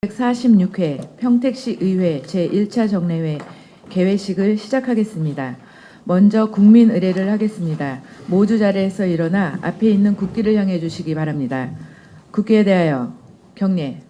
146회 평택시 의회 제1차 정례회 개회식을 시작하겠습니다. 먼저 국민 의례를 하겠습니다. 모두 자리에서 일어나 앞에 있는 국기를 향해 주시기 바랍니다. 국기에 대하여 경례.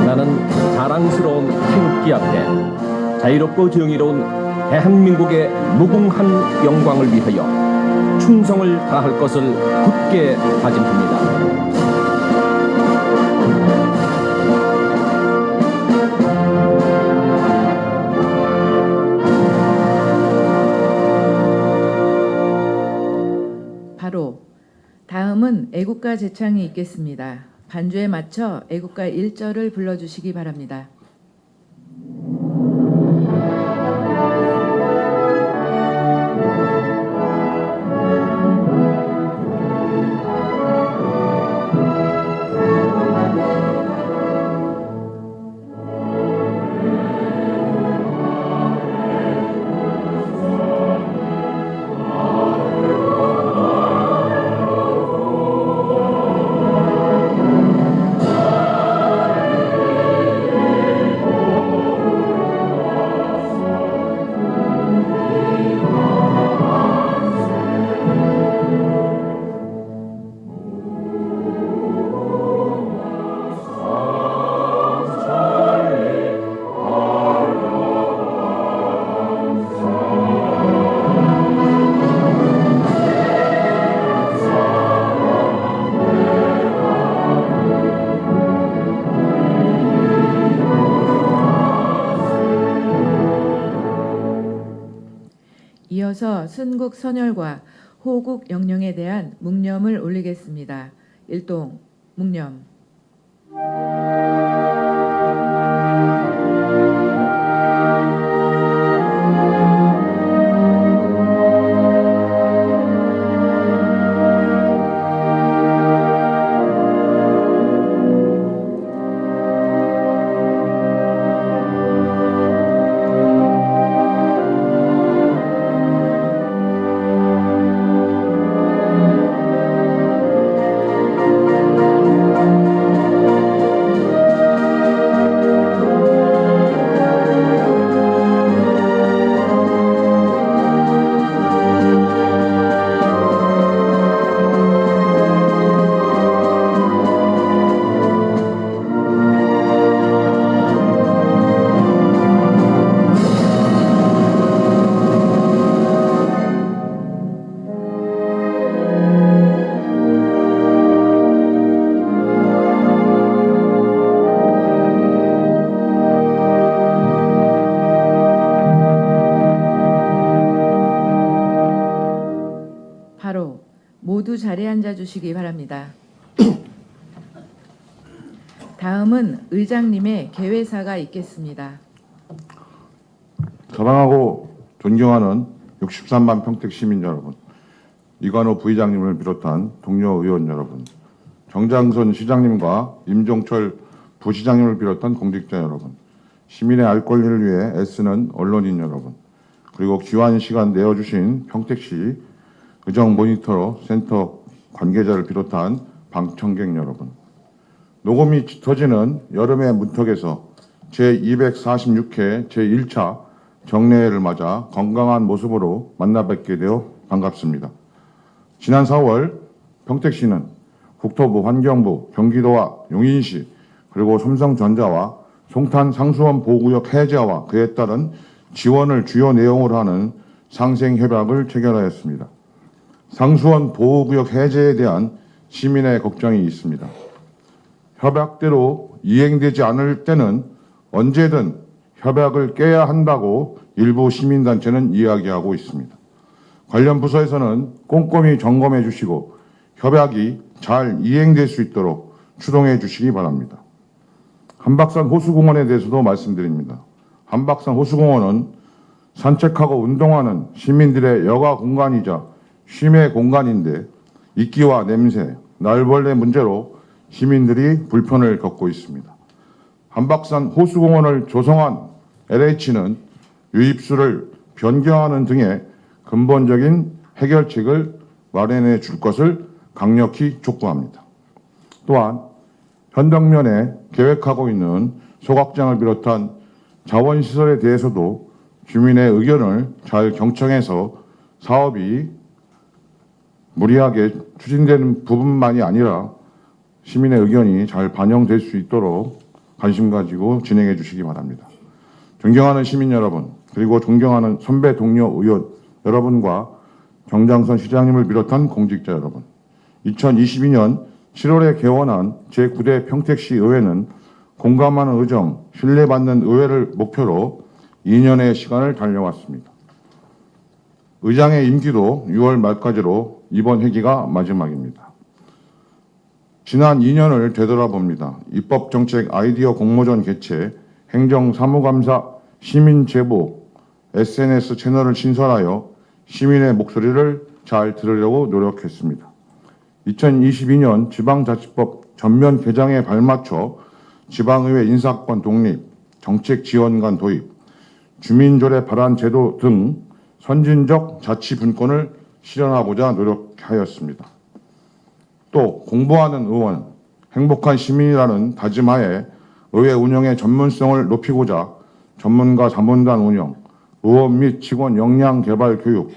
나는 자랑스러운 태극기 앞에 자유롭고 정의로운 대한민국의 무궁한 영광을 위하여 충성을 다할 것을 굳게 다짐합니다. 바로 다음은 애국가 제창이 있겠습니다. 반주에 맞춰 애국가 1절을 불러주시기 바랍니다. 이어서 순국 선열과 호국 영령에 대한 묵념을 올리겠습니다. 일동 묵념. 바로 모두 자리에 앉아 주시기 바랍니다. 다음은 의장님의 개회사가 있겠습니다. 사랑하고 존경하는 63만 평택 시민 여러분, 이관호 부의장님을 비롯한 동료 의원 여러분, 정장선 시장님과 임종철 부시장님을 비롯한 공직자 여러분, 시민의 알 권리를 위해 애쓰는 언론인 여러분, 그리고 귀한 시간 내어주신 평택시 의정 모니터 센터 관계자를 비롯한 방청객 여러분, 녹음이 짙어지는 여름의 문턱에서 제246회 제1차 정례회를 맞아 건강한 모습으로 만나 뵙게 되어 반갑습니다. 지난 4월 평택시는 국토부, 환경부, 경기도와 용인시, 그리고 삼성전자와 송탄 상수원 보호구역 해제와 그에 따른 지원을 주요 내용으로 하는 상생협약을 체결하였습니다. 상수원 보호구역 해제에 대한 시민의 걱정이 있습니다. 협약대로 이행되지 않을 때는 언제든 협약을 깨야 한다고 일부 시민단체는 이야기하고 있습니다. 관련 부서에서는 꼼꼼히 점검해 주시고 협약이 잘 이행될 수 있도록 추동해 주시기 바랍니다. 한박산 호수공원에 대해서도 말씀드립니다. 한박산 호수공원은 산책하고 운동하는 시민들의 여가 공간이자 쉼의 공간인데 이끼와 냄새, 날벌레 문제로 시민들이 불편을 겪고 있습니다. 한박산 호수공원을 조성한 LH는 유입수를 변경하는 등의 근본적인 해결책을 마련해 줄 것을 강력히 촉구합니다. 또한 현덕면에 계획하고 있는 소각장을 비롯한 자원시설에 대해서도 주민의 의견을 잘 경청해서 사업이 무리하게 추진되는 부분만이 아니라 시민의 의견이 잘 반영될 수 있도록 관심 가지고 진행해 주시기 바랍니다. 존경하는 시민 여러분, 그리고 존경하는 선배 동료 의원 여러분과 정장선 시장님을 비롯한 공직자 여러분, 2022년 7월에 개원한 제9대 평택시 의회는 공감하는 의정, 신뢰받는 의회를 목표로 2년의 시간을 달려왔습니다. 의장의 임기도 6월 말까지로 이번 회기가 마지막입니다. 지난 2년을 되돌아봅니다. 입법정책 아이디어 공모전 개최, 행정사무감사, 시민제보, SNS 채널을 신설하여 시민의 목소리를 잘 들으려고 노력했습니다. 2022년 지방자치법 전면 개정에 발맞춰 지방의회 인사권 독립, 정책 지원관 도입, 주민조례 발안 제도 등 선진적 자치 분권을 실현하고자 노력하였습니다. 또 공부하는 의원, 행복한 시민이라는 다짐하에 의회 운영의 전문성을 높이고자 전문가 자문단 운영, 의원 및 직원 역량 개발 교육,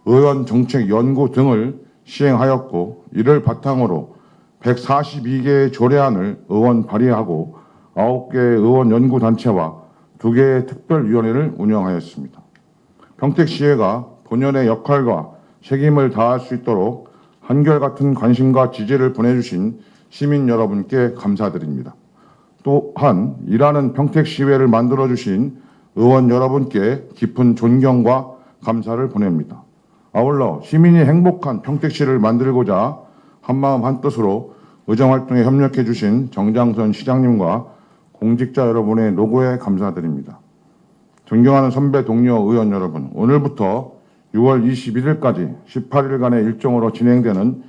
의원 정책 연구 등을 시행하였고, 이를 바탕으로 142개의 조례안을 의원 발의하고 9개의 의원 연구단체와 2개의 특별위원회를 운영하였습니다. 평택시의회가 본연의 역할과 책임을 다할 수 있도록 한결같은 관심과 지지를 보내주신 시민 여러분께 감사드립니다. 또한 일하는 평택시의회를 만들어주신 의원 여러분께 깊은 존경과 감사를 보냅니다. 아울러 시민이 행복한 평택시를 만들고자 한마음 한뜻으로 의정활동에 협력해 주신 정장선 시장님과 공직자 여러분의 노고에 감사드립니다. 존경하는 선배 동료 의원 여러분, 오늘부터 6월 21일까지 18일간의 일정으로 진행되는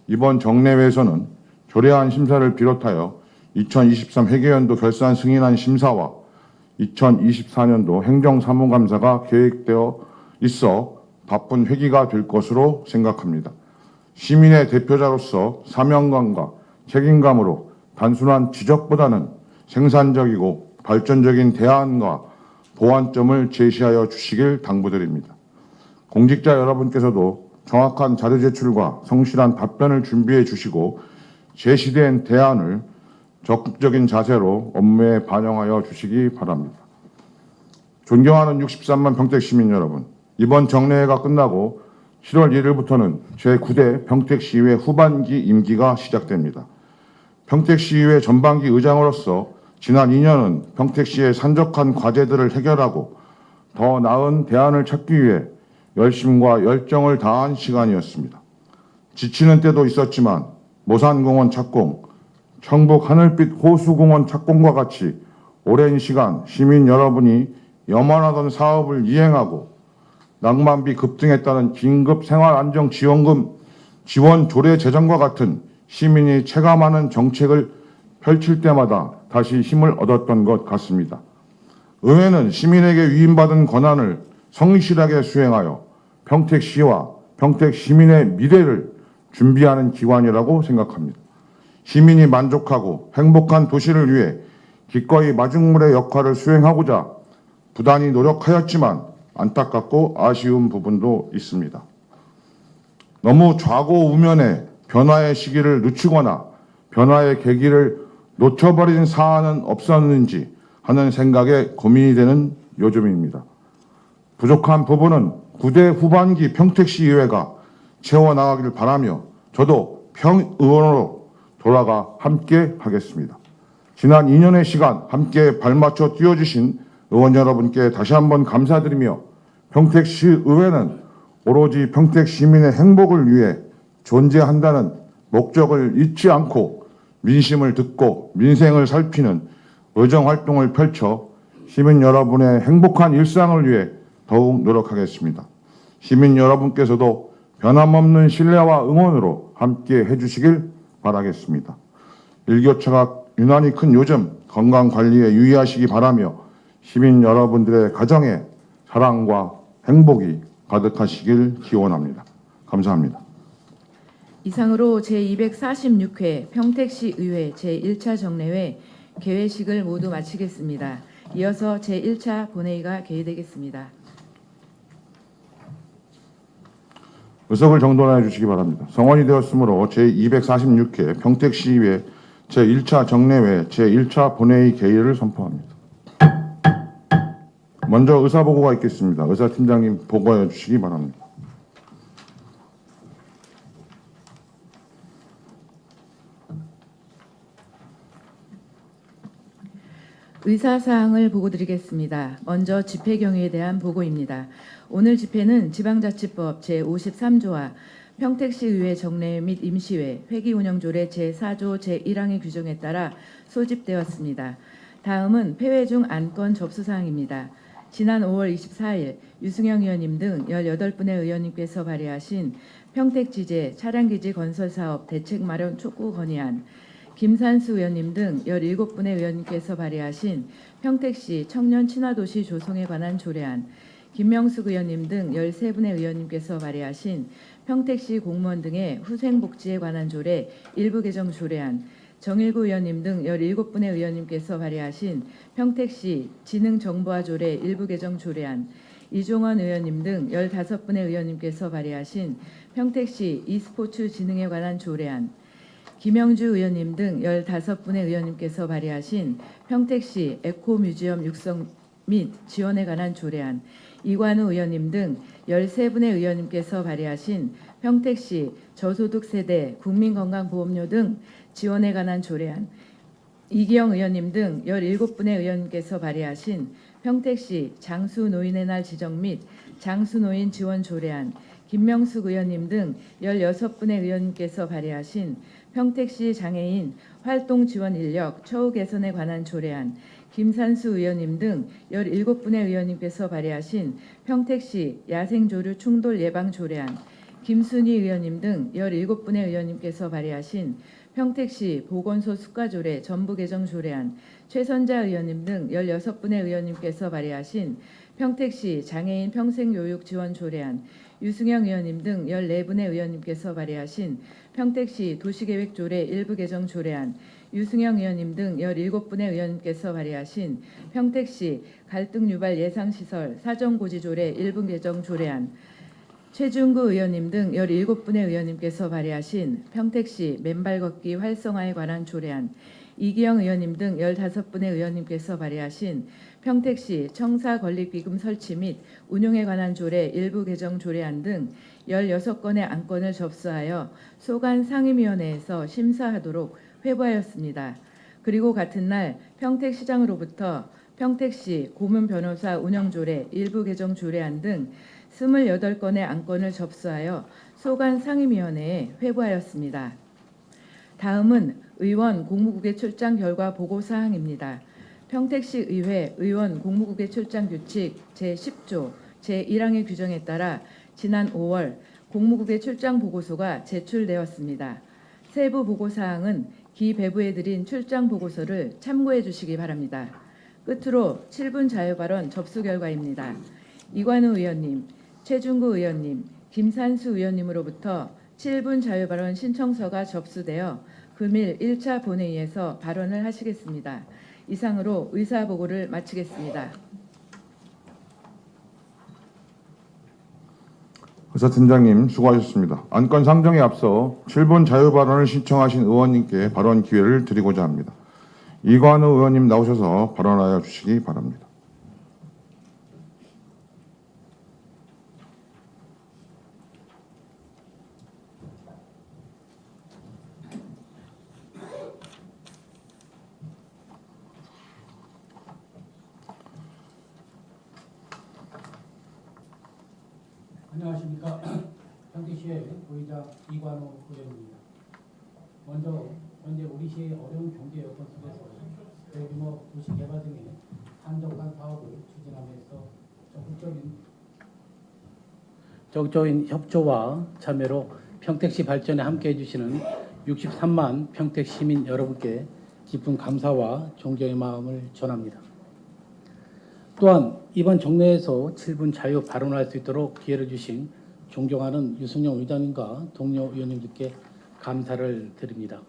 이번 정례회에서는 조례안 심사를 비롯하여 2023 회계연도 결산 승인안 심사와 2024년도 행정사무감사가 계획되어 있어 바쁜 회기가 될 것으로 생각합니다. 시민의 대표자로서 사명감과 책임감으로 단순한 지적보다는 생산적이고 발전적인 대안과 보완점을 제시하여 주시길 당부드립니다. 공직자 여러분께서도 정확한 자료 제출과 성실한 답변을 준비해 주시고 제시된 대안을 적극적인 자세로 업무에 반영하여 주시기 바랍니다. 존경하는 63만 평택 시민 여러분, 이번 정례회가 끝나고 7월 1일부터는 제9대 평택시의회 후반기 임기가 시작됩니다. 평택시의회 전반기 의장으로서 지난 2년은 평택시의 산적한 과제들을 해결하고 더 나은 대안을 찾기 위해 열심과 열정을 다한 시간이었습니다. 지치는 때도 있었지만 모산공원 착공, 청북 하늘빛 호수공원 착공과 같이 오랜 시간 시민 여러분이 염원하던 사업을 이행하고 낭만비 급등했다는 긴급 생활안정지원금 지원 조례 제정과 같은 시민이 체감하는 정책을 펼칠 때마다 다시 힘을 얻었던 것 같습니다. 의회는 시민에게 위임받은 권한을 성실하게 수행하여 평택시와 평택시민의 미래를 준비하는 기관이라고 생각합니다. 시민이 만족하고 행복한 도시를 위해 기꺼이 마중물의 역할을 수행하고자 부단히 노력하였지만 안타깝고 아쉬운 부분도 있습니다. 너무 좌고우면의 변화의 시기를 늦추거나 변화의 계기를 놓쳐버린 사안은 없었는지 하는 생각에 고민이 되는 요즘입니다. 부족한 부분은 9대 후반기 평택시의회가 채워나가길 바라며 저도 평의원으로 돌아가 함께 하겠습니다. 지난 2년의 시간 함께 발맞춰 뛰어주신 의원 여러분께 다시 한번 감사드리며 평택시의회는 오로지 평택 시민의 행복을 위해 존재한다는 목적을 잊지 않고 민심을 듣고 민생을 살피는 의정활동을 펼쳐 시민 여러분의 행복한 일상을 위해 더욱 노력하겠습니다. 시민 여러분께서도 변함없는 신뢰와 응원으로 함께 해주시길 바라겠습니다. 일교차가 유난히 큰 요즘 건강 관리에 유의하시기 바라며 시민 여러분들의 가정에 사랑과 행복이 가득하시길 기원합니다. 감사합니다. 이상으로 제246회 평택시 의회 제1차 정례회 개회식을 모두 마치겠습니다. 이어서 제1차 본회의가 개의되겠습니다. 의석을 정돈해 주시기 바랍니다. 성원이 되었으므로 제246회 평택시의회 제1차 정례회 제1차 본회의 개의를 선포합니다. 먼저 의사보고가 있겠습니다. 의사팀장님 보고해 주시기 바랍니다. 의사사항을 보고드리겠습니다. 먼저 집회 경위에 대한 보고입니다. 오늘 집회는 지방자치법 제53조와 평택시의회 정례회 및 임시회 회기운영조례 제4조 제1항의 규정에 따라 소집되었습니다. 다음은 폐회 중 안건 접수사항입니다. 지난 5월 24일 유승영 의원님 등 18분의 의원님께서 발의하신 평택지제 차량기지 건설사업 대책 마련 촉구 건의안, 김산수 의원님 등 17분의 의원님께서 발의하신 평택시 청년 친화도시 조성에 관한 조례안, 김명숙 의원님 등 13분의 의원님께서 발의하신 평택시 공무원 등의 후생복지에 관한 조례 일부 개정 조례안, 정일구 의원님 등 17분의 의원님께서 발의하신 평택시 지능정보화 조례 일부 개정 조례안, 이종원 의원님 등 15분의 의원님께서 발의하신 평택시 e스포츠 진흥에 관한 조례안, 김영주 의원님 등 15분의 의원님께서 발의하신 평택시 에코뮤지엄 육성 및 지원에 관한 조례안, 이관우 의원님 등 13분의 의원님께서 발의하신 평택시 저소득 세대 국민건강보험료 등 지원에 관한 조례안, 이기영 의원님 등 17분의 의원님께서 발의하신 평택시 장수노인의 날 지정 및 장수노인 지원 조례안, 김명숙 의원님 등 16분의 의원님께서 발의하신 평택시 장애인 활동 지원 인력 처우 개선에 관한 조례안, 김산수 의원님 등 17분의 의원님께서 발의하신 평택시 야생조류 충돌 예방 조례안, 김순희 의원님 등 17분의 의원님께서 발의하신 평택시 보건소 수가조례 전부 개정 조례안, 최선자 의원님 등 16분의 의원님께서 발의하신 평택시 장애인 평생교육 지원 조례안, 유승영 의원님 등 14분의 의원님께서 발의하신 평택시 도시계획조례 일부 개정 조례안, 유승영 의원님 등 17분의 의원님께서 발의하신 평택시 갈등 유발 예상시설 사정고지조례 일부 개정 조례안, 최준구 의원님 등 17분의 의원님께서 발의하신 평택시 맨발 걷기 활성화에 관한 조례안, 이기영 의원님 등 15분의 의원님께서 발의하신 평택시 청사 건립기금 설치 및 운용에 관한 조례 일부 개정 조례안 등 16건의 안건을 접수하여 소관 상임위원회에서 심사하도록 회부하였습니다. 그리고 같은 날 평택시장으로부터 평택시 고문 변호사 운영조례 일부 개정 조례안 등 28건의 안건을 접수하여 소관 상임위원회에 회부하였습니다. 다음은 의원 공무국외 출장 결과 보고 사항입니다. 평택시 의회 의원 공무국외 출장 규칙 제10조 제1항의 규정에 따라 지난 5월 공무국외 출장 보고서가 제출되었습니다. 세부 보고 사항은 기배부해 드린 출장 보고서를 참고해 주시기 바랍니다. 끝으로 7분 자유발언 접수 결과입니다. 이관우 의원님, 최준구 의원님, 김산수 의원님으로부터 7분 자유발언 신청서가 접수되어 금일 1차 본회의에서 발언을 하시겠습니다. 이상으로 의사보고를 마치겠습니다. 의사팀장님 수고하셨습니다. 안건 상정에 앞서 7분 자유발언을 신청하신 의원님께 발언 기회를 드리고자 합니다. 이관우 의원님 나오셔서 발언하여 주시기 바랍니다. 안녕하십니까. 평택시의 의장 이관우 의원입니다. 먼저 현재 우리 시의 어려운 경제 여건 속에서 대규모 도시 개발 등의 한정판 사업을 추진하면서 적극적인 협조와 참여로 평택시 발전에 함께해 주시는 63만 평택 시민 여러분께 깊은 감사와 존경의 마음을 전합니다. 또한 이번 정례에서 7분 자유 발언할 수 있도록 기회를 주신 존경하는 유승용 의장님과 동료 의원님들께 감사를 드립니다.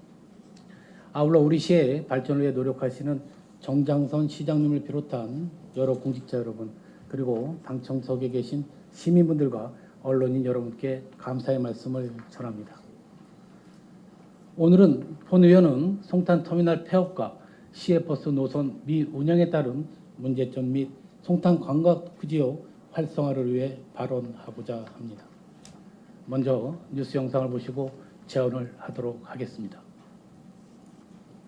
아울러 우리 시의 발전을 위해 노력하시는 정장선 시장님을 비롯한 여러 공직자 여러분, 그리고 방청석에 계신 시민분들과 언론인 여러분께 감사의 말씀을 전합니다. 오늘은 본 의원은 송탄터미널 폐업과 시외버스 노선 미운영에 따른 문제점 및 송탄 관광지역 활성화를 위해 발언하고자 합니다. 먼저 뉴스 영상을 보시고 제언을 하도록 하겠습니다.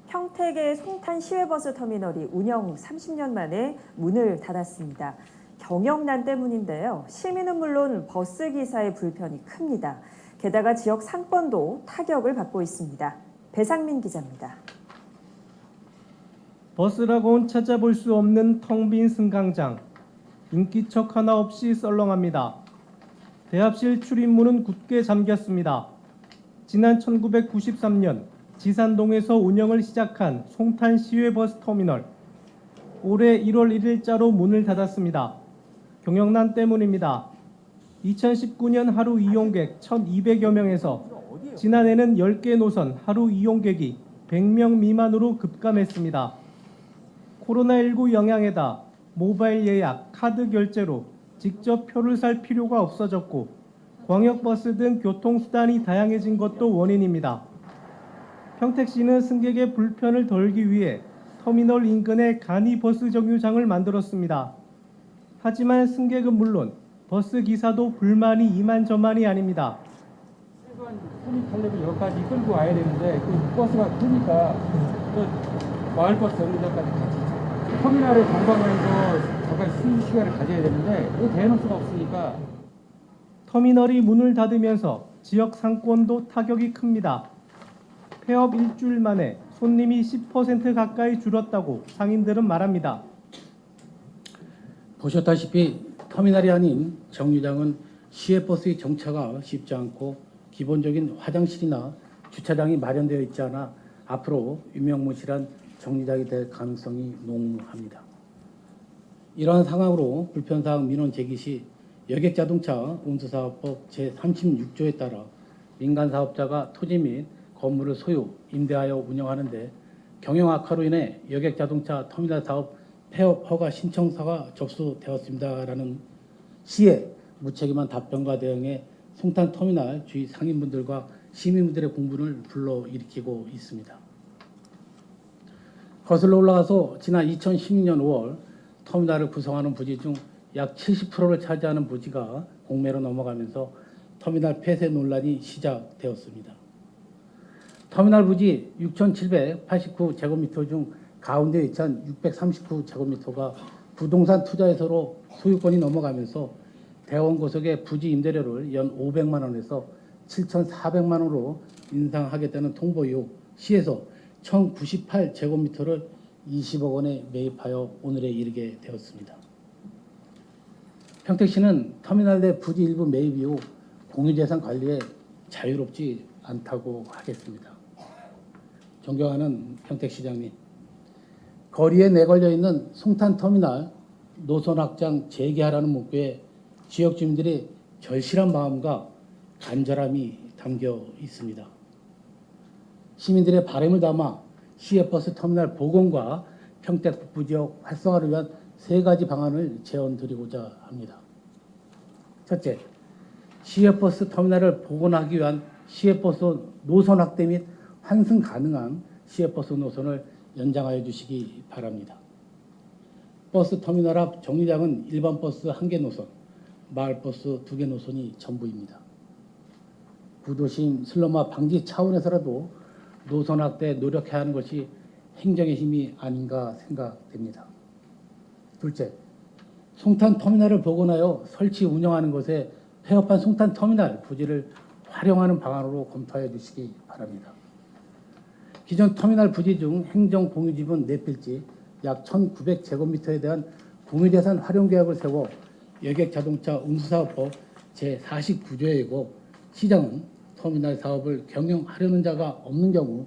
평택의 송탄 시외버스 터미널이 운영 30년 만에 문을 닫았습니다. 경영난 때문인데요. 시민은 물론 버스 기사의 불편이 큽니다. 게다가 지역 상권도 타격을 받고 있습니다. 배상민 기자입니다. 버스라고는 찾아볼 수 없는 텅 빈 승강장. 인기척 하나 없이 썰렁합니다. 대합실 출입문은 굳게 잠겼습니다. 지난 1993년 지산동에서 운영을 시작한 송탄 시외버스 터미널. 올해 1월 1일자로 문을 닫았습니다. 경영난 때문입니다. 2019년 하루 이용객 1,200여 명에서 지난해는 10개 노선 하루 이용객이 100명 미만으로 급감했습니다. 코로나19 영향에다 모바일 예약, 카드 결제로 직접 표를 살 필요가 없어졌고 광역버스 등 교통수단이 다양해진 것도 원인입니다. 평택시는 승객의 불편을 덜기 위해 터미널 인근에 간이 버스 정류장을 만들었습니다. 하지만 승객은 물론 버스 기사도 불만이 이만저만이 아닙니다. 최소한 손님 타려면 여기까지 끌고 와야 되는데 그 버스가 크니까 또 마을버스 정류장까지 같이 터미널에 관광하면서 잠깐 쉬는 시간을 가져야 되는데 그거 대놓을 수가 없으니까. 터미널이 문을 닫으면서 지역 상권도 타격이 큽니다. 폐업 일주일 만에 손님이 10% 가까이 줄었다고 상인들은 말합니다. 보셨다시피 터미널이 아닌 정류장은 시외버스의 정차가 쉽지 않고 기본적인 화장실이나 주차장이 마련되어 있지 않아 앞으로 유명무실한 정류장이 될 가능성이 농후합니다. 이러한 상황으로 불편사항 민원 제기 시 여객자동차 운수사업법 제36조에 따라 민간사업자가 토지 및 건물을 소유, 임대하여 운영하는데 경영 악화로 인해 여객자동차 터미널 사업 폐업 허가 신청서가 접수되었습니다라는 시의 무책임한 답변과 대응에 송탄 터미널 주위 상인분들과 시민분들의 공분을 불러일으키고 있습니다. 거슬러 올라가서 지난 2016년 5월 터미널을 구성하는 부지 중 약 70%를 차지하는 부지가 공매로 넘어가면서 터미널 폐쇄 논란이 시작되었습니다. 터미널 부지 6,789제곱미터 중 가운데 위치한 639제곱미터가 부동산 투자에서로 소유권이 넘어가면서 대원고속의 부지 임대료를 연 500만 원에서 7,400만 원으로 인상하겠다는 통보 이후 시에서 1,098제곱미터를 20억 원에 매입하여 오늘에 이르게 되었습니다. 평택시는 터미널 내 부지 일부 매입 이후 공유재산 관리에 자유롭지 않다고 하겠습니다. 존경하는 평택시장님, 거리에 내걸려 있는 송탄 터미널 노선 확장 재개하라는 문구에 지역 주민들의 절실한 마음과 간절함이 담겨 있습니다. 시민들의 바람을 담아 시외버스 터미널 복원과 평택 북부 지역 활성화를 위한 3가지 방안을 제언드리고자 합니다. 첫째, 시외버스 터미널을 복원하기 위한 시외버스 노선 확대 및 환승 가능한 시외버스 노선을 연장하여 주시기 바랍니다. 버스 터미널 앞 정류장은 일반 버스 1개 노선, 마을버스 2개 노선이 전부입니다. 구도심 슬럼화 방지 차원에서라도 노선 확대 노력해야 하는 것이 행정의 힘이 아닌가 생각됩니다. 둘째, 송탄 터미널을 복원하여 설치 운영하는 것에 폐업한 송탄 터미널 부지를 활용하는 방안으로 검토해 주시기 바랍니다. 기존 터미널 부지 중 행정 공유지분 4필지 약 1,900제곱미터에 대한 공유재산 활용 계획을 세워 여객자동차 운수사업법 제49조에 이고 시장은 터미널 사업을 경영하려는 자가 없는 경우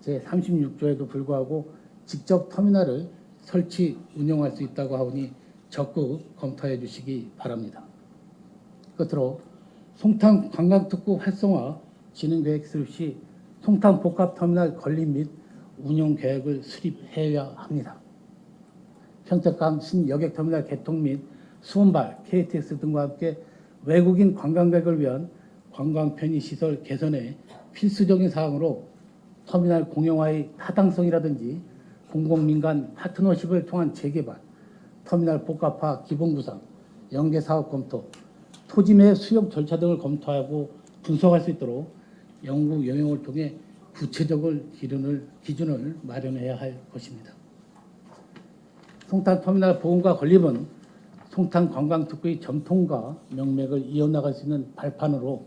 제36조에도 불구하고 직접 터미널을 설치, 운영할 수 있다고 하오니 적극 검토해 주시기 바랍니다. 끝으로 송탄 관광특구 활성화 진행계획 수립 시 송탄 복합터미널 건립 및 운영 계획을 수립해야 합니다. 평택강 신여객터미널 개통 및 수원발, KTX 등과 함께 외국인 관광객을 위한 관광 편의시설 개선의 필수적인 사항으로 터미널 공영화의 타당성이라든지 공공민간 파트너십을 통한 재개발, 터미널 복합화 기본구상, 연계사업 검토, 토지매 수용 절차 등을 검토하고 분석할 수 있도록 연구 영역을 통해 구체적인 기준을 마련해야 할 것입니다. 송탄 터미널 보훈과 건립은 송탄 관광특구의 전통과 명맥을 이어나갈 수 있는 발판으로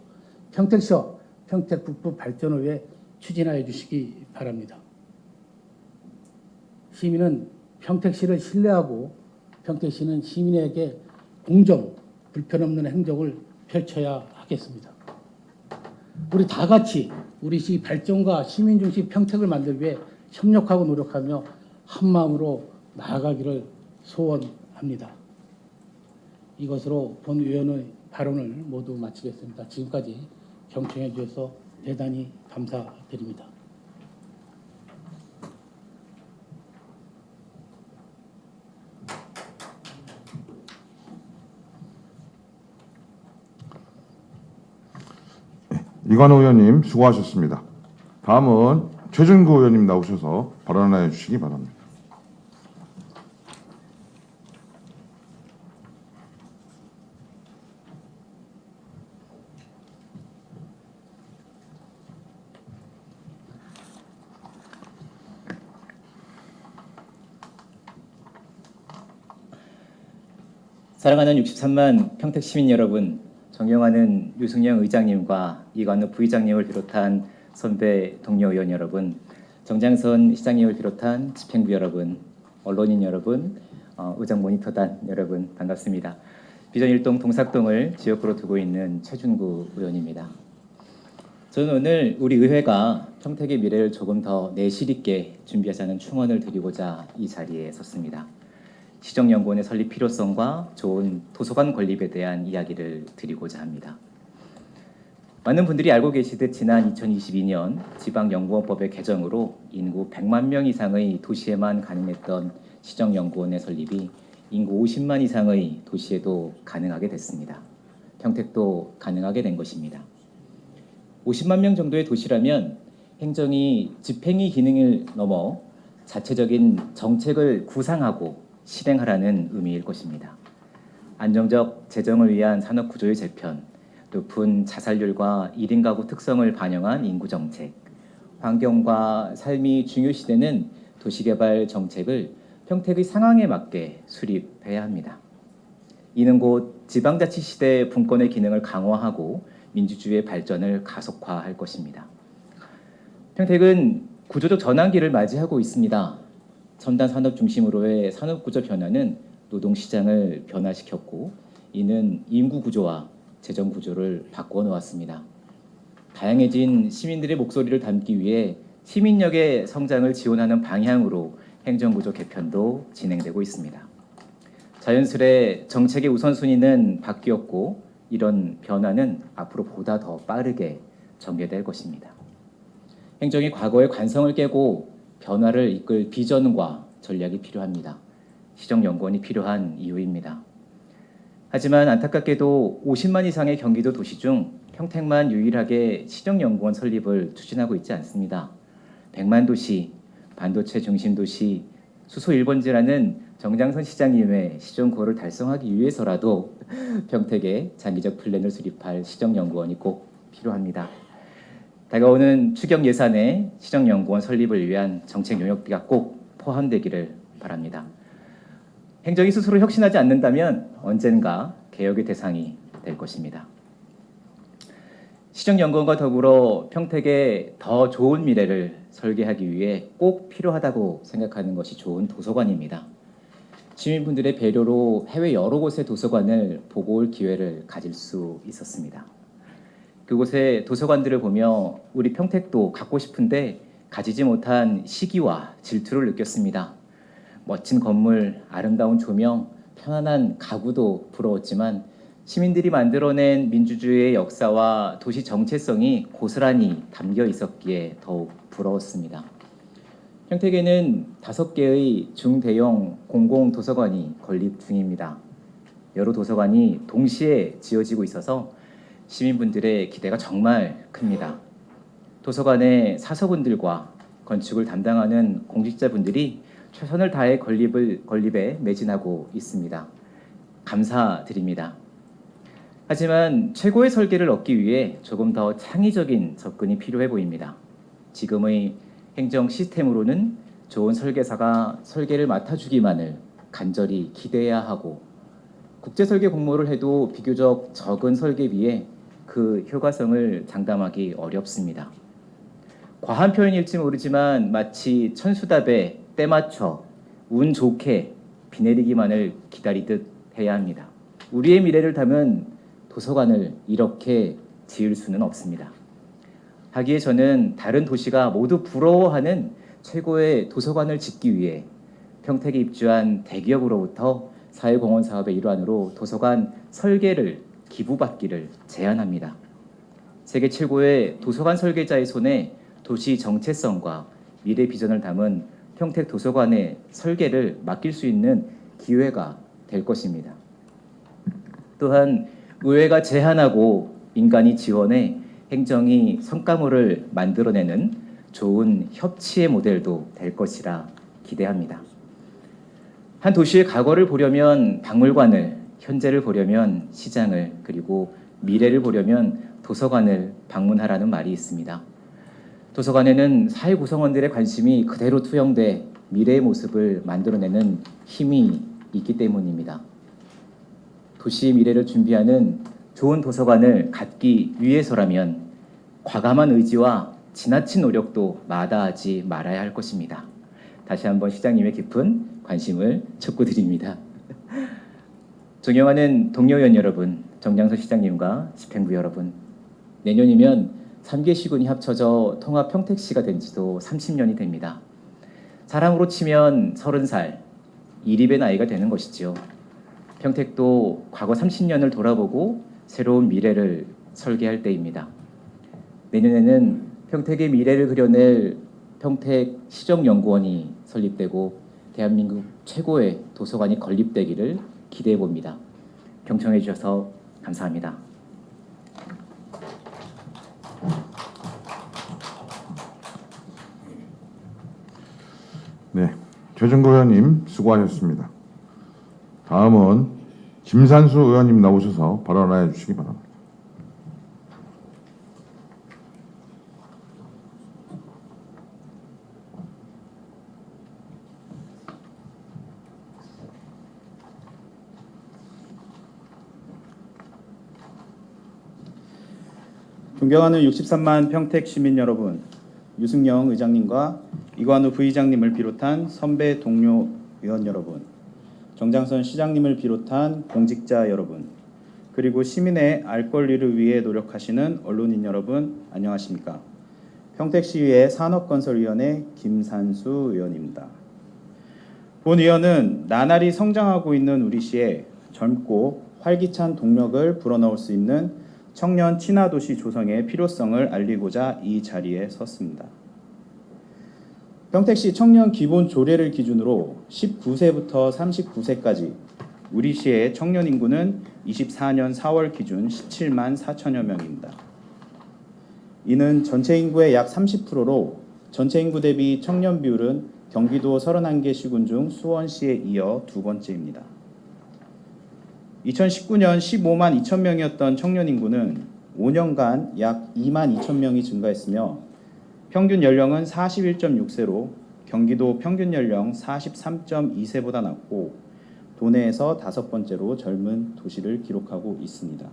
평택시와 평택 북부 발전을 위해 추진하여 주시기 바랍니다. 시민은 평택시를 신뢰하고 평택시는 시민에게 공정, 불편 없는 행정을 펼쳐야 하겠습니다. 우리 다 같이 우리 시 발전과 시민 중심 평택을 만들기 위해 협력하고 노력하며 한마음으로 나아가기를 소원합니다. 이것으로 본 의원의 발언을 모두 마치겠습니다. 지금까지 경청해 주셔서 대단히 감사드립니다. 이관호 의원님 수고하셨습니다. 다음은 최준구 의원님 나오셔서 발언해 주시기 바랍니다. 사랑하는 63만 평택 시민 여러분, 존경하는 유승영 의장님과 이관우 부의장님을 비롯한 선배 동료 의원 여러분, 정장선 시장님을 비롯한 집행부 여러분, 언론인 여러분, 의정 모니터단 여러분 반갑습니다. 비전 1동 동삭동을 지역구로 두고 있는 최준구 의원입니다. 저는 오늘 우리 의회가 평택의 미래를 조금 더 내실 있게 준비하자는 충언을 드리고자 이 자리에 섰습니다. 시정연구원의 설립 필요성과 좋은 도서관 건립에 대한 이야기를 드리고자 합니다. 많은 분들이 알고 계시듯 지난 2022년 지방연구원법의 개정으로 인구 100만 명 이상의 도시에만 가능했던 시정연구원의 설립이 인구 50만 이상의 도시에도 가능하게 됐습니다. 평택도 가능하게 된 것입니다. 50만 명 정도의 도시라면 행정이 집행의 기능을 넘어 자체적인 정책을 구상하고 실행하라는 의미일 것입니다. 안정적 재정을 위한 산업 구조의 재편, 높은 자살률과 1인 가구 특성을 반영한 인구 정책, 환경과 삶이 중요시되는 도시개발 정책을 평택의 상황에 맞게 수립해야 합니다. 이는 곧 지방자치 시대 분권의 기능을 강화하고 민주주의의 발전을 가속화할 것입니다. 평택은 구조적 전환기를 맞이하고 있습니다. 첨단 산업 중심으로의 산업 구조 변화는 노동시장을 변화시켰고 이는 인구 구조와 재정 구조를 바꾸어 놓았습니다. 다양해진 시민들의 목소리를 담기 위해 시민력의 성장을 지원하는 방향으로 행정구조 개편도 진행되고 있습니다. 자연스레 정책의 우선순위는 바뀌었고 이런 변화는 앞으로 보다 더 빠르게 전개될 것입니다. 행정이 과거의 관성을 깨고 변화를 이끌 비전과 전략이 필요합니다. 시정연구원이 필요한 이유입니다. 하지만 안타깝게도 50만 이상의 경기도 도시 중 평택만 유일하게 시정연구원 설립을 추진하고 있지 않습니다. 100만 도시, 반도체 중심 도시, 수소 1번지라는 정장선 시장님의 시정고를 달성하기 위해서라도 평택에 장기적 플랜을 수립할 시정연구원이 꼭 필요합니다. 다가오는 추경 예산에 시정연구원 설립을 위한 정책 용역비가 꼭 포함되기를 바랍니다. 행정이 스스로 혁신하지 않는다면 언젠가 개혁의 대상이 될 것입니다. 시정연구원과 더불어 평택에 더 좋은 미래를 설계하기 위해 꼭 필요하다고 생각하는 것이 좋은 도서관입니다. 시민분들의 배려로 해외 여러 곳의 도서관을 보고 올 기회를 가질 수 있었습니다. 그곳의 도서관들을 보며 우리 평택도 갖고 싶은데 가지지 못한 시기와 질투를 느꼈습니다. 멋진 건물, 아름다운 조명, 편안한 가구도 부러웠지만 시민들이 만들어낸 민주주의의 역사와 도시 정체성이 고스란히 담겨 있었기에 더욱 부러웠습니다. 평택에는 5개의 중대형 공공도서관이 건립 중입니다. 여러 도서관이 동시에 지어지고 있어서 시민분들의 기대가 정말 큽니다. 도서관의 사서분들과 건축을 담당하는 공직자분들이 최선을 다해 건립에 매진하고 있습니다. 감사드립니다. 하지만 최고의 설계를 얻기 위해 조금 더 창의적인 접근이 필요해 보입니다. 지금의 행정 시스템으로는 좋은 설계사가 설계를 맡아주기만을 간절히 기대해야 하고 국제 설계 공모를 해도 비교적 적은 설계비에 그 효과성을 장담하기 어렵습니다. 과한 표현일지 모르지만 마치 천수답에 때 맞춰 운 좋게 비 내리기만을 기다리듯 해야 합니다. 우리의 미래를 담은 도서관을 이렇게 지을 수는 없습니다. 하기에 저는 다른 도시가 모두 부러워하는 최고의 도서관을 짓기 위해 평택에 입주한 대기업으로부터 사회공헌 사업의 일환으로 도서관 설계를 기부받기를 제안합니다. 세계 최고의 도서관 설계자의 손에 도시 정체성과 미래 비전을 담은 평택 도서관의 설계를 맡길 수 있는 기회가 될 것입니다. 또한 의회가 제안하고 민간이 지원해 행정이 성과물을 만들어내는 좋은 협치의 모델도 될 것이라 기대합니다. 한 도시의 과거를 보려면 박물관을, 현재를 보려면 시장을, 그리고 미래를 보려면 도서관을 방문하라는 말이 있습니다. 도서관에는 사회 구성원들의 관심이 그대로 투영돼 미래의 모습을 만들어내는 힘이 있기 때문입니다. 도시의 미래를 준비하는 좋은 도서관을 갖기 위해서라면 과감한 의지와 지나친 노력도 마다하지 말아야 할 것입니다. 다시 한번 시장님의 깊은 관심을 촉구드립니다. 존경하는 동료 의원 여러분, 정장선 시장님과 집행부 여러분, 내년이면 3개 시군이 합쳐져 통합 평택시가 된 지도 30년이 됩니다. 사람으로 치면 30살, 이립의 나이가 되는 것이지요. 평택도 과거 30년을 돌아보고 새로운 미래를 설계할 때입니다. 내년에는 평택의 미래를 그려낼 평택시정연구원이 설립되고 대한민국 최고의 도서관이 건립되기를 기대해 봅니다. 경청해 주셔서 감사합니다. 네, 최정구 의원님 수고하셨습니다. 다음은 김산수 의원님 나오셔서 발언해 주시기 바랍니다. 존경하는 63만 평택 시민 여러분, 유승영 의장님과 이관우 부의장님을 비롯한 선배 동료 의원 여러분, 정장선 시장님을 비롯한 공직자 여러분, 그리고 시민의 알 권리를 위해 노력하시는 언론인 여러분, 안녕하십니까? 평택시의회 산업건설위원회 김산수 의원입니다. 본 의원은 나날이 성장하고 있는 우리 시에 젊고 활기찬 동력을 불어넣을 수 있는 청년 친화도시 조성의 필요성을 알리고자 이 자리에 섰습니다. 평택시 청년 기본 조례를 기준으로 19세부터 39세까지 우리 시의 청년 인구는 24년 4월 기준 17만 4천여 명입니다. 이는 전체 인구의 약 30%로 전체 인구 대비 청년 비율은 경기도 31개 시군 중 수원시에 이어 두 번째입니다. 2019년 15만 2천 명이었던 청년 인구는 5년간 약 2만 2천 명이 증가했으며 평균 연령은 41.6세로 경기도 평균 연령 43.2세보다 낮고 도내에서 5번째로 젊은 도시를 기록하고 있습니다.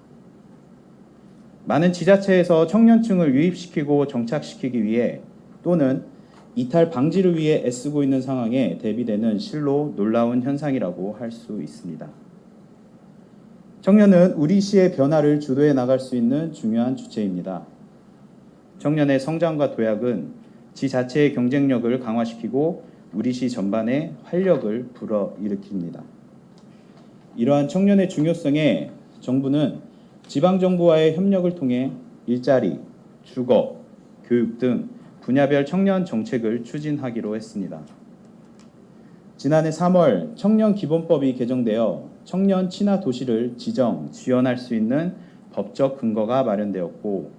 많은 지자체에서 청년층을 유입시키고 정착시키기 위해 또는 이탈 방지를 위해 애쓰고 있는 상황에 대비되는 실로 놀라운 현상이라고 할 수 있습니다. 청년은 우리 시의 변화를 주도해 나갈 수 있는 중요한 주체입니다. 청년의 성장과 도약은 지 자체의 경쟁력을 강화시키고 우리 시 전반에 활력을 불어일으킵니다. 이러한 청년의 중요성에 정부는 지방정부와의 협력을 통해 일자리, 주거, 교육 등 분야별 청년 정책을 추진하기로 했습니다. 지난해 3월 청년기본법이 개정되어 청년 친화 도시를 지원할 수 있는 법적 근거가 마련되었고,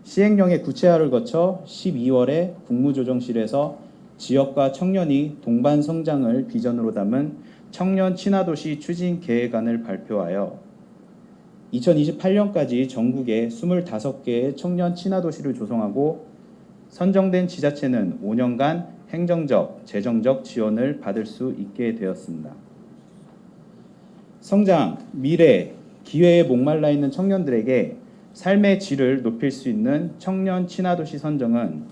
시행령의 구체화를 거쳐 12월에 국무조정실에서 지역과 청년이 동반 성장을 비전으로 담은 청년 친화도시 추진 계획안을 발표하여 2028년까지 전국에 25개의 청년 친화도시를 조성하고, 선정된 지자체는 5년간 행정적, 재정적 지원을 받을 수 있게 되었습니다. 성장, 미래, 기회에 목말라 있는 청년들에게 삶의 질을 높일 수 있는 청년 친화도시 선정은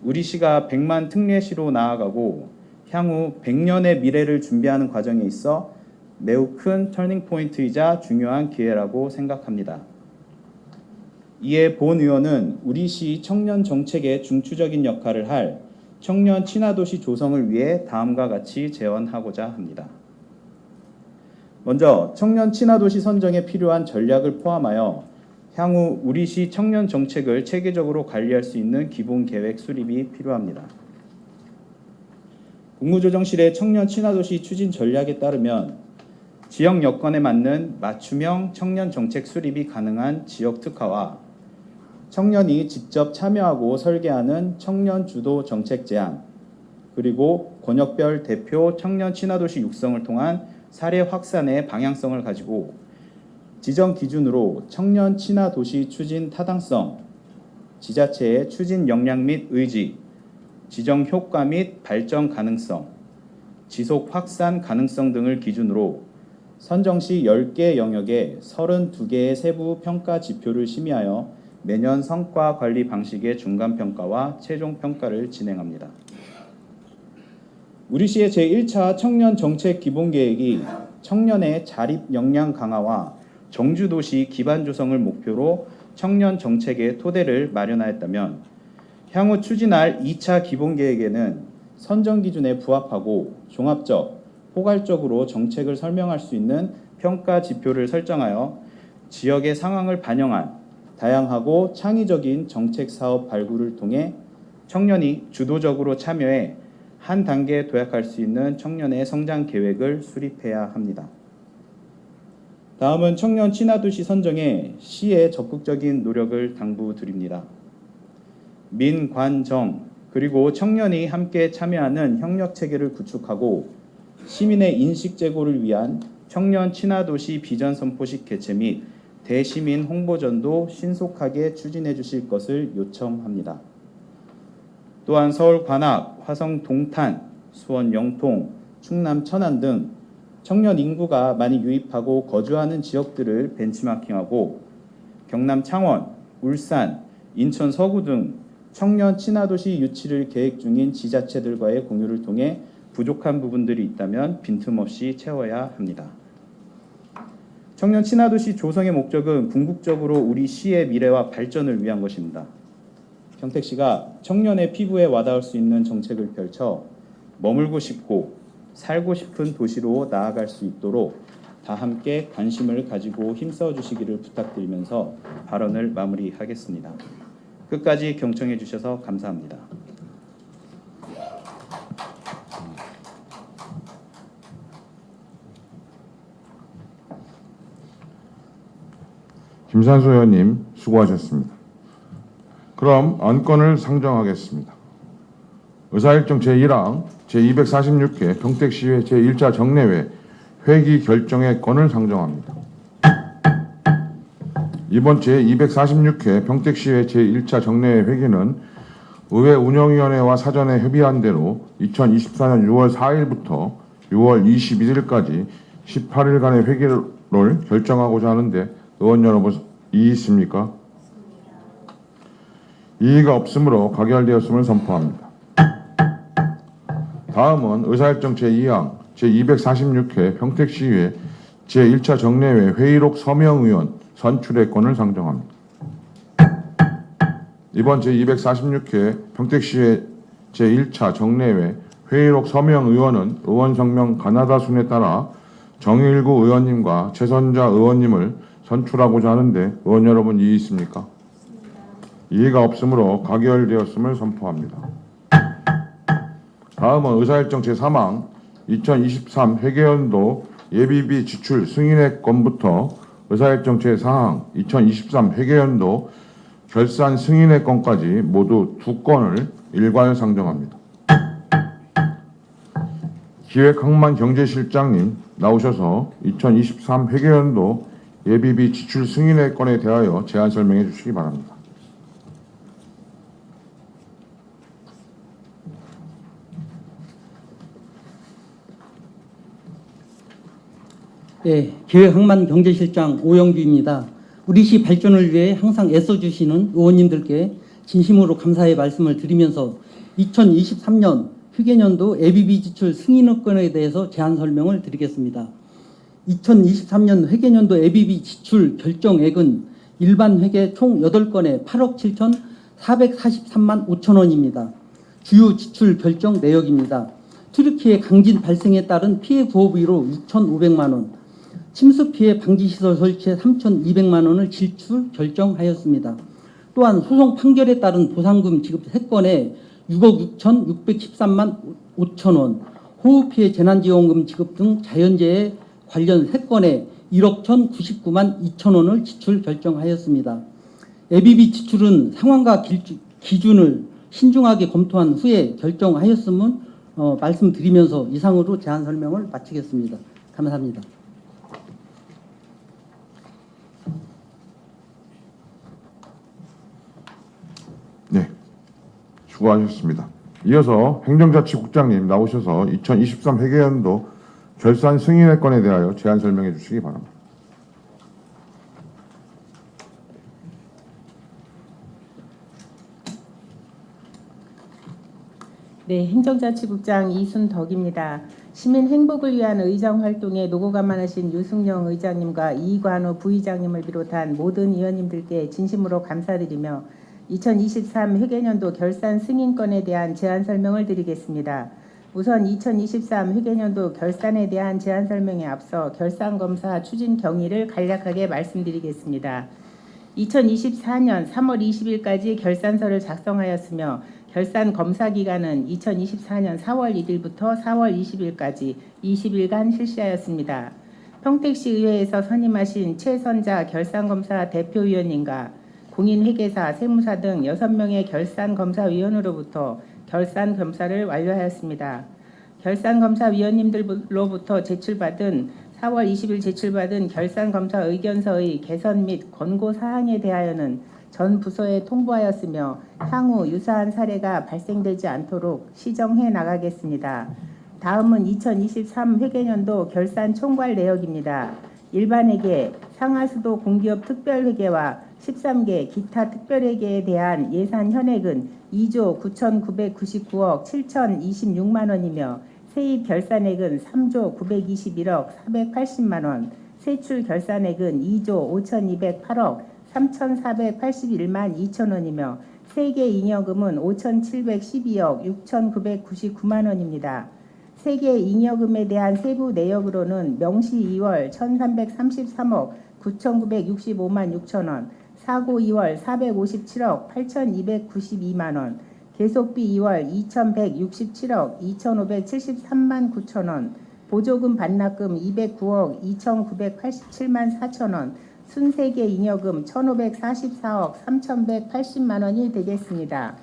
우리 시가 100만 특례시로 나아가고 향후 100년의 미래를 준비하는 과정에 있어 매우 큰 터닝포인트이자 중요한 기회라고 생각합니다. 이에 본 의원은 우리 시 청년 정책의 중추적인 역할을 할 청년 친화도시 조성을 위해 다음과 같이 제언하고자 합니다. 먼저 청년 친화도시 선정에 필요한 전략을 포함하여 향후 우리 시 청년 정책을 체계적으로 관리할 수 있는 기본 계획 수립이 필요합니다. 국무조정실의 청년 친화도시 추진 전략에 따르면 지역 여건에 맞는 맞춤형 청년 정책 수립이 가능한 지역 특화와 청년이 직접 참여하고 설계하는 청년 주도 정책 제안, 그리고 권역별 대표 청년 친화도시 육성을 통한 사례 확산의 방향성을 가지고 지정 기준으로 청년 친화 도시 추진 타당성, 지자체의 추진 역량 및 의지, 지정 효과 및 발전 가능성, 지속 확산 가능성 등을 기준으로 선정 시 10개 영역에 32개의 세부 평가 지표를 심의하여 매년 성과 관리 방식의 중간 평가와 최종 평가를 진행합니다. 우리 시의 제1차 청년 정책 기본 계획이 청년의 자립 역량 강화와 정주도시 기반 조성을 목표로 청년 정책의 토대를 마련하였다면, 향후 추진할 2차 기본 계획에는 선정 기준에 부합하고 종합적, 포괄적으로 정책을 설명할 수 있는 평가 지표를 설정하여 지역의 상황을 반영한 다양하고 창의적인 정책 사업 발굴을 통해 청년이 주도적으로 참여해 한 단계에 도약할 수 있는 청년의 성장 계획을 수립해야 합니다. 다음은 청년 친화도시 선정에 시의 적극적인 노력을 당부드립니다. 민, 관, 정, 그리고 청년이 함께 참여하는 협력체계를 구축하고 시민의 인식 제고를 위한 청년 친화도시 비전 선포식 개최 및 대시민 홍보전도 신속하게 추진해 주실 것을 요청합니다. 또한 서울 관악, 화성 동탄, 수원 영통, 충남 천안 등 청년 인구가 많이 유입하고 거주하는 지역들을 벤치마킹하고 경남 창원, 울산, 인천 서구 등 청년 친화도시 유치를 계획 중인 지자체들과의 공유를 통해 부족한 부분들이 있다면 빈틈없이 채워야 합니다. 청년 친화도시 조성의 목적은 궁극적으로 우리 시의 미래와 발전을 위한 것입니다. 평택시가 청년의 피부에 와닿을 수 있는 정책을 펼쳐 머물고 싶고 살고 싶은 도시로 나아갈 수 있도록 다 함께 관심을 가지고 힘써 주시기를 부탁드리면서 발언을 마무리하겠습니다. 끝까지 경청해 주셔서 감사합니다. 김산수 의원님 수고하셨습니다. 그럼 안건을 상정하겠습니다. 의사일정 제1항 제246회 평택시회 제1차 정례회 회기 결정의 건을 상정합니다. 이번 제246회 평택시회 제1차 정례회 회기는 의회 운영위원회와 사전에 협의한 대로 2024년 6월 4일부터 6월 21일까지 18일간의 회기를 결정하고자 하는데 의원 여러분 이의 있습니까? 이의가 없으므로 가결되었음을 선포합니다. 다음은 의사일정 제2항 제246회 평택시의회 제1차 정례회 회의록 서명 의원 선출의 건을 상정합니다. 이번 제246회 평택시의 제1차 정례회 회의록 서명 의원은 의원 성명 가나다 순에 따라 정일구 의원님과 최선자 의원님을 선출하고자 하는데 의원 여러분 이의 있습니까? 이의가 없으므로 가결되었음을 선포합니다. 다음은 의사일정 제3항 2023 회계연도 예비비 지출 승인의 건부터 의사일정 제4항 2023 회계연도 결산 승인의 건까지 모두 2건을 일괄 상정합니다. 기획항만경제실장님 나오셔서 2023 회계연도 예비비 지출 승인의 건에 대하여 제안 설명해 주시기 바랍니다. 네, 기획항만경제실장 오영규입니다. 우리 시 발전을 위해 항상 애써주시는 의원님들께 진심으로 감사의 말씀을 드리면서 2023년 회계연도 예비비 지출 승인건에 대해서 제안 설명을 드리겠습니다. 2023년 회계연도 예비비 지출 결정액은 일반 회계 총 8건에 8억 7,443만 5천 원입니다. 주요 지출 결정 내역입니다. 튀르키예 강진 발생에 따른 피해 구호비로 6,500만 원, 침수 피해 방지시설 설치에 3,200만 원을 지출 결정하였습니다. 또한 소송 판결에 따른 보상금 지급 3건에 6억 6,613만 5천 원, 호우 피해 재난지원금 지급 등 자연재해 관련 3건에 1억 1,099만 2천 원을 지출 결정하였습니다. 예비비 지출은 상황과 기준을 신중하게 검토한 후에 결정하였음을 말씀드리면서 이상으로 제안 설명을 마치겠습니다. 감사합니다. 네, 수고하셨습니다. 이어서 행정자치국장님 나오셔서 2023 회계연도 결산 승인의 건에 대하여 제안 설명해 주시기 바랍니다. 네, 행정자치국장 이순덕입니다. 시민 행복을 위한 의정 활동에 노고가 많으신 유승영 의장님과 이관우 부의장님을 비롯한 모든 의원님들께 진심으로 감사드리며 2023 회계연도 결산 승인건에 대한 제안 설명을 드리겠습니다. 우선 2023 회계연도 결산에 대한 제안 설명에 앞서 결산검사 추진 경위를 간략하게 말씀드리겠습니다. 2024년 3월 20일까지 결산서를 작성하였으며 결산 검사 기간은 2024년 4월 1일부터 4월 20일까지 20일간 실시하였습니다. 평택시의회에서 선임하신 최선자 결산검사 대표위원님과 공인회계사, 세무사 등 6명의 결산검사위원으로부터 결산검사를 완료하였습니다. 결산검사위원님들로부터 제출받은 4월 20일 제출받은 결산검사 의견서의 개선 및 권고사항에 대하여는 전 부서에 통보하였으며 향후 유사한 사례가 발생되지 않도록 시정해 나가겠습니다. 다음은 2023 회계연도 결산 총괄 내역입니다. 일반회계, 상하수도 공기업 특별회계와 13개 기타 특별회계에 대한 예산 현액은 2조 9,999억 7,026만 원이며 세입 결산액은 3조 921억 480만 원, 세출 결산액은 2조 5,208억 3,481만 2천 원이며 세계 잉여금은 5,712억 6,999만 원입니다. 세계 잉여금에 대한 세부 내역으로는 명시 2월 1,333억 9,965만 6천 원, 사고 2월 457억 8,292만 원, 계속비 2월 2,167억 2,573만 9천 원, 보조금 반납금 209억 2,987만 4천 원, 순세계 잉여금 1,544억 3,180만 원이 되겠습니다.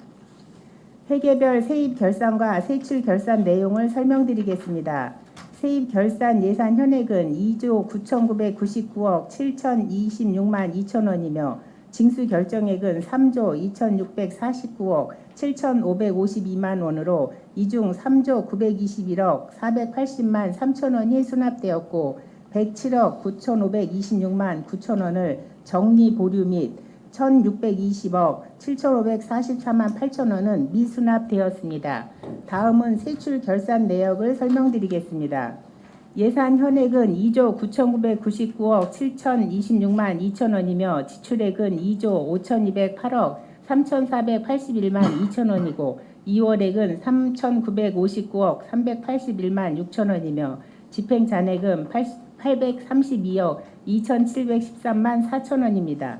회계별 세입 결산과 세출 결산 내용을 설명드리겠습니다. 세입 결산 예산 현액은 2조 9,999억 7,026만 2천 원이며 징수 결정액은 3조 2,649억 7,552만 원으로 이 중 3조 921억 480만 3천 원이 수납되었고 107억 9,526만 9천 원을 정리 보류 및 1,620억 7,544만 8천 원은 미수납되었습니다. 다음은 세출 결산 내역을 설명드리겠습니다. 예산 현액은 2조 9,999억 7,026만 2천원이며 지출액은 2조 5,208억 3,481만 2천원이고 2월액은 3,959억 381만 6천원이며 집행 잔액은 832억 2,713만 4천원입니다.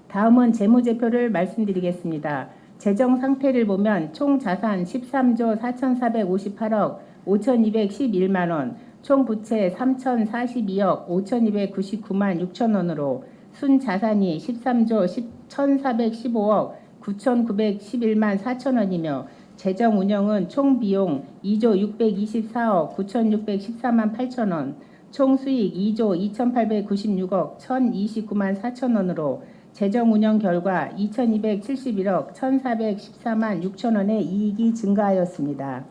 다음은 재무제표를 말씀드리겠습니다. 재정 상태를 보면 총 자산 13조 4,458억 5,211만 원, 총 부채 3,042억 5,299만 6천 원으로 순 자산이 13조 1,415억 9,911만 4천 원이며 재정 운영은 총 비용 2조 624억 9,614만 8천 원, 총 수익 2조 2,896억 1,029만 4천 원으로 재정 운영 결과 2,271억 1,414만 6천 원의 이익이 증가하였습니다.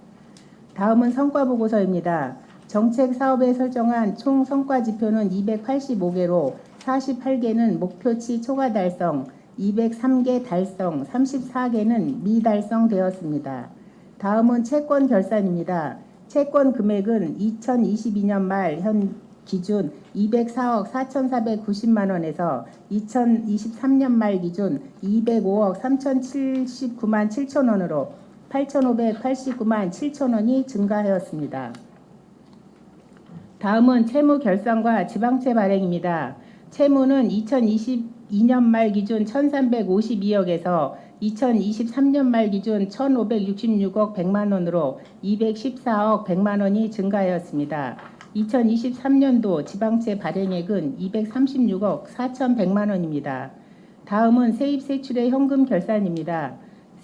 다음은 성과 보고서입니다. 정책 사업에 설정한 총 성과 지표는 285개로 48개는 목표치 초과 달성, 203개 달성, 34개는 미달성되었습니다. 다음은 채권 결산입니다. 채권 금액은 2022년 말 현 기준 204억 4,490만 원에서 2023년 말 기준 205억 3,079만 7천 원으로 8,589만 7천 원이 증가하였습니다. 다음은 채무 결산과 지방채 발행입니다. 채무는 2022년 말 기준 1,352억에서 2023년 말 기준 1,566억 100만 원으로 214억 100만 원이 증가하였습니다. 2023년도 지방채 발행액은 236억 4,100만 원입니다. 다음은 세입세출의 현금 결산입니다.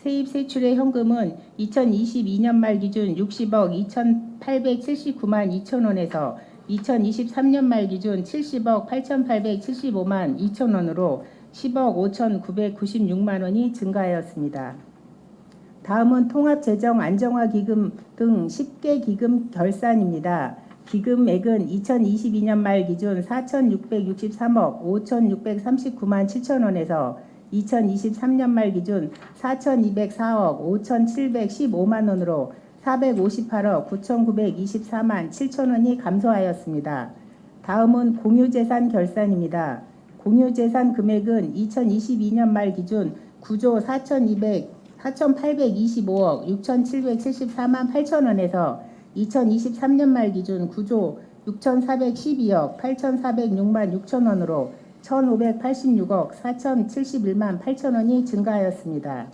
세입세출의 현금은 2022년 말 기준 60억 2,879만 2천 원에서 2023년 말 기준 70억 8,875만 2천 원으로 10억 5,996만 원이 증가하였습니다. 다음은 통합재정안정화기금 등 10개 기금 결산입니다. 기금액은 2022년 말 기준 4,663억 5,639만 7천 원에서 2023년 말 기준 4,204억 5,715만 원으로 458억 9,924만 7천 원이 감소하였습니다. 다음은 공유재산 결산입니다. 공유재산 금액은 2022년 말 기준 9조 4,825억 6,774만 8천 원에서 2023년 말 기준 9조 6,412억 8,406만 6천 원으로 1,586억 4,071만 8천 원이 증가하였습니다.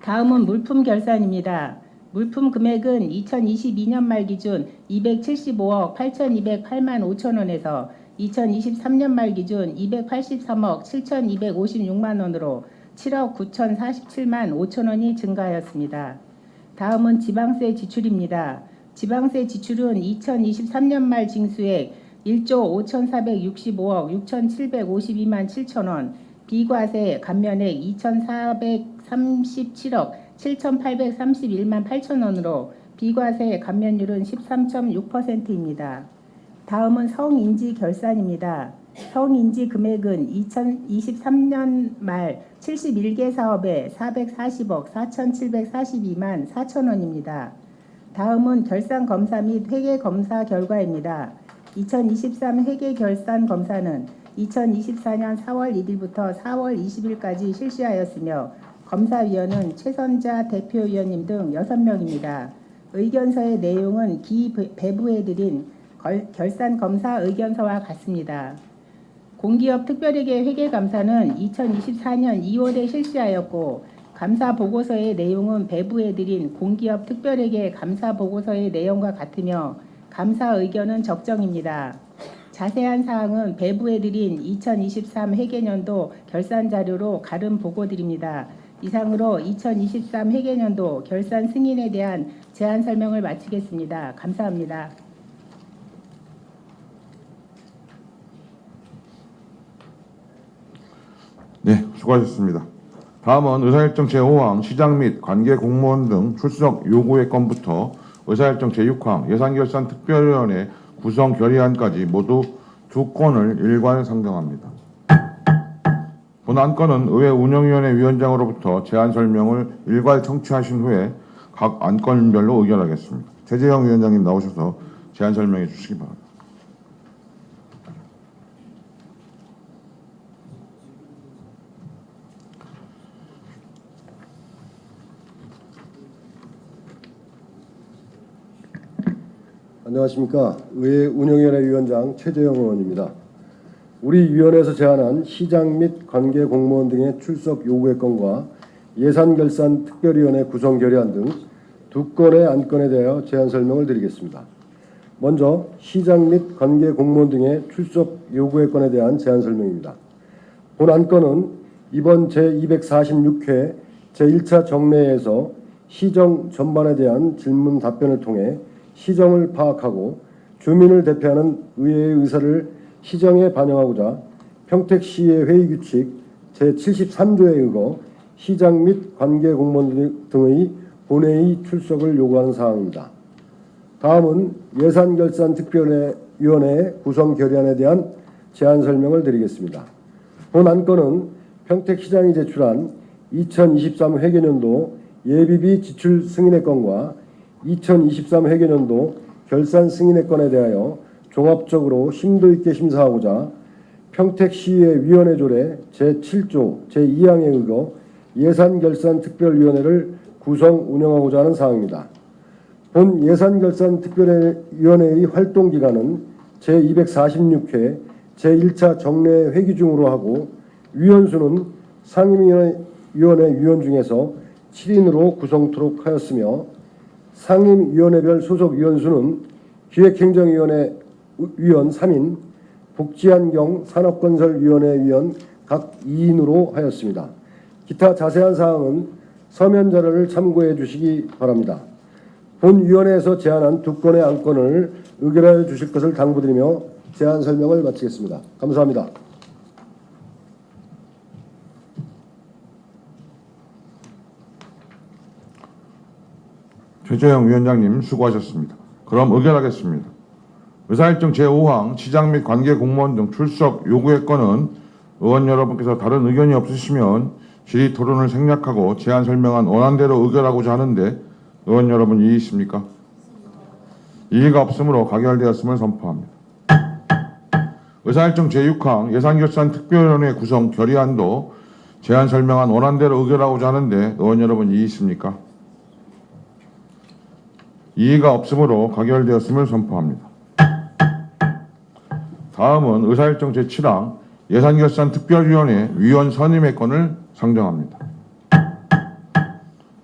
다음은 물품 결산입니다. 물품 금액은 2022년 말 기준 275억 8,208만 5천 원에서 2023년 말 기준 283억 7,256만 원으로 7억 9,047만 5천 원이 증가하였습니다. 다음은 지방세 지출입니다. 지방세 지출은 2023년 말 징수액 1조 5,465억 6,752만 7천 원, 비과세 감면액 2,437억 7,831만 8천 원으로 비과세 감면율은 13.6%입니다. 다음은 성인지 결산입니다. 성인지 금액은 2023년 말 71개 사업에 440억 4,742만 4천 원입니다. 다음은 결산검사 및 회계검사 결과입니다. 2023 회계결산검사는 2024년 4월 1일부터 4월 20일까지 실시하였으며 검사위원은 최선자 대표위원님 등 6명입니다. 의견서의 내용은 기 배부해드린 결산검사 의견서와 같습니다. 공기업 특별회계 회계감사는 2024년 2월에 실시하였고 감사 보고서의 내용은 배부해드린 공기업 특별회계 감사 보고서의 내용과 같으며 감사 의견은 적정입니다. 자세한 사항은 배부해드린 2023 회계년도 결산 자료로 가름 보고드립니다. 이상으로 2023 회계년도 결산 승인에 대한 제안 설명을 마치겠습니다. 감사합니다. 네, 수고하셨습니다. 다음은 의사일정 제5항 시장 및 관계 공무원 등 출석 요구의 건부터 의사일정 제6항 예산결산특별위원회 구성 결의안까지 모두 2건을 일괄 상정합니다. 본 안건은 의회 운영위원회 위원장으로부터 제안 설명을 일괄 청취하신 후에 각 안건별로 의결하겠습니다. 최재형 위원장님 나오셔서 제안 설명해 주시기 바랍니다. 안녕하십니까. 의회 운영위원회 위원장 최재형 의원입니다. 우리 위원회에서 제안한 시장 및 관계 공무원 등의 출석 요구의 건과 예산결산 특별위원회 구성 결의안 등 두 건의 안건에 대하여 제안 설명을 드리겠습니다. 먼저 시장 및 관계 공무원 등의 출석 요구의 건에 대한 제안 설명입니다. 본 안건은 이번 제246회 제1차 정례에서 시정 전반에 대한 질문 답변을 통해 시정을 파악하고 주민을 대표하는 의회의 의사를 시정에 반영하고자 평택시의 회의규칙 제73조에 의거 시장 및 관계 공무원 등의 본회의 출석을 요구하는 사항입니다. 다음은 예산결산특별위원회 구성 결의안에 대한 제안 설명을 드리겠습니다. 본 안건은 평택시장이 제출한 2023 회계년도 예비비 지출 승인의 건과 2023 회계년도 결산 승인의 건에 대하여 종합적으로 심도 있게 심사하고자 평택시의 위원회 조례 제7조 제2항에 의거 예산결산특별위원회를 구성 운영하고자 하는 사항입니다. 본 예산결산특별위원회의 활동기간은 제246회 제1차 정례 회기 중으로 하고 위원수는 상임위원회 위원 중에서 7인으로 구성토록 하였으며 상임위원회별 소속 위원수는 기획행정위원회 위원 3인, 복지환경 산업건설위원회 위원 각 2인으로 하였습니다. 기타 자세한 사항은 서면 자료를 참고해 주시기 바랍니다. 본 위원회에서 제안한 두 건의 안건을 의결하여 주실 것을 당부드리며 제안 설명을 마치겠습니다. 감사합니다. 최재형 위원장님 수고하셨습니다. 그럼 의결하겠습니다. 의사일정 제5항 시장 및 관계 공무원 등 출석 요구의 건은 의원 여러분께서 다른 의견이 없으시면 질의 토론을 생략하고 제안 설명안 원안대로 의결하고자 하는데 의원 여러분 이의 있습니까? 이의가 없으므로 가결되었음을 선포합니다. 의사일정 제6항 예산결산특별위원회 구성 결의안도 제안 설명안 원안대로 의결하고자 하는데 의원 여러분 이의 있습니까? 이의가 없으므로 가결되었음을 선포합니다. 다음은 의사일정 제7항 예산결산특별위원회 위원 선임의 건을 상정합니다.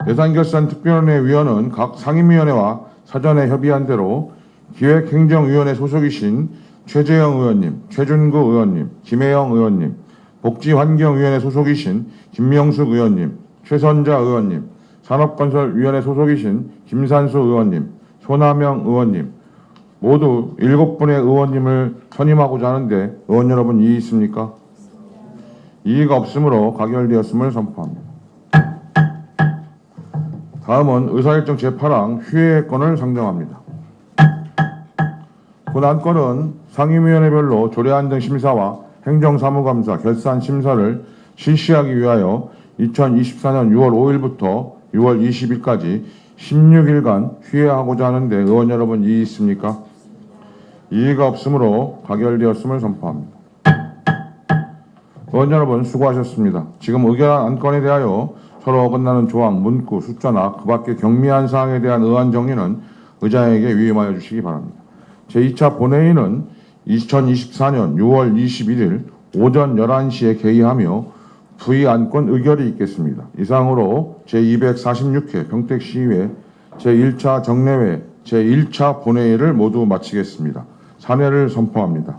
예산결산특별위원회 위원은 각 상임위원회와 사전에 협의한 대로 기획행정위원회 소속이신 최재형 의원님, 최준구 의원님, 김혜영 의원님, 복지환경위원회 소속이신 김명숙 의원님, 최선자 의원님, 산업건설위원회 소속이신 김산수 의원님, 손하명 의원님 모두 7분의 의원님을 선임하고자 하는데 의원 여러분 이의 있습니까? 이의가 없으므로 가결되었음을 선포합니다. 다음은 의사일정 제8항 휴회의 건을 상정합니다. 본 안건은 상임위원회별로 조례안 등 심사와 행정사무감사, 결산심사를 실시하기 위하여 2024년 6월 5일부터 6월 20일까지 16일간 휴회하고자 하는데 의원 여러분 이의 있습니까? 이의가 없으므로 가결되었음을 선포합니다. 의원 여러분 수고하셨습니다. 지금 의결한 안건에 대하여 서로 어긋나는 조항, 문구, 숫자나 그 밖의 경미한 사항에 대한 의안 정리는 의장에게 위임하여 주시기 바랍니다. 제2차 본회의는 2024년 6월 21일 오전 11시에 개의하며 부의안건 의결이 있겠습니다. 이상으로 제246회 평택시의회 제1차 정례회 제1차 본회의를 모두 마치겠습니다. 사례를 선포합니다.